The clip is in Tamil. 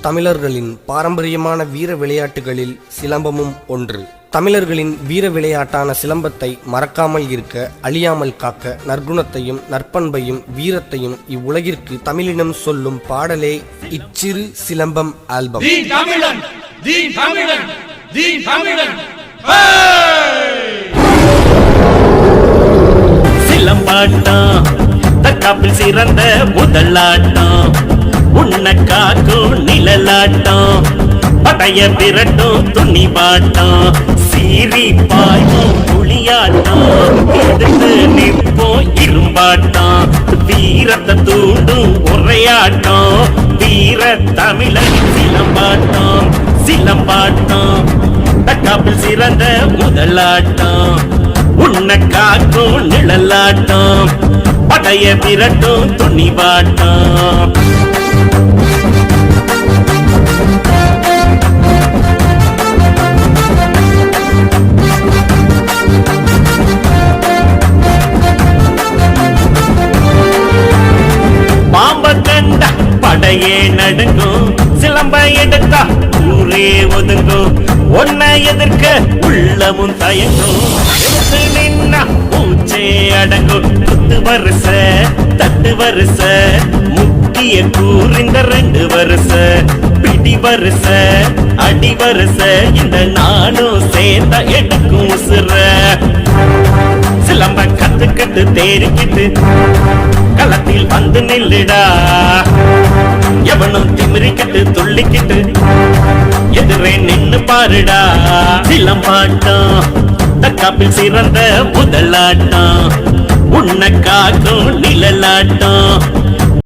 தமிழர்களின் பாரம்பரியமான வீர விளையாட்டுகளில் சிலம்பமும் ஒன்று. தமிழர்களின் வீர விளையாட்டான சிலம்பத்தை மறக்காமல் இருக்க, அழியாமல் காக்க, நற்குணத்தையும் நற்பண்பையும் வீரத்தையும் இவ்வுலகிற்கு தமிழினம் சொல்லும் பாடலே இச்சிறு சிலம்பம் ஆல்பம். சிலம்பாட்டம் தற்காப்பில் சிறந்த முதலாட்டம், உன்ன காக்கும் நிழலாட்டம், படைய விரட்டும் துணிவாட்டம், சீறி பாயும் புளியாட்டம், எதிர்த்து நிற்போம் இரும்பாட்டம், வீரத்தை தூண்டும் உரையாட்டம், வீர தமிழன் சிலம்பாட்டம். சிலம்பாட்டம் தற்காப்பில் சிறந்த முதலாட்டம், உன்ன காக்கும் நிழலாட்டம், படைய விரட்டும் துணிவாட்டம். பாம்ப கண்ட படையே நடுங்கும், சிலம்ப எடுத்தா ஊரே ஒதுங்கும், ஒன்ன எதிர்க்க உள்ளமும் தயங்கும், எடுத்து நின்னா பூச்சே அடங்கும். குத்து வருஷ தட்டு வருஷ முக்கிய கூறிந்த 2 வருஷ, பிடி வருஷ அடி வருஷ, இந்த நானும் சேர்ந்த எடுக்கும் உசுர. சிலம்ப கத்துக்கிட்டு தேறிக்கிட்டு களத்தில் வந்து நில்லுடா, எவனும் திமிரிக்கிட்டு துள்ளிக்கிட்டு எதிரே நின்னு பாருடா. சிலம்பாட்டம் தற்காப்பில் சிறந்த முதலாட்டம், உன்ன காக்கும் நிழலாட்டம்,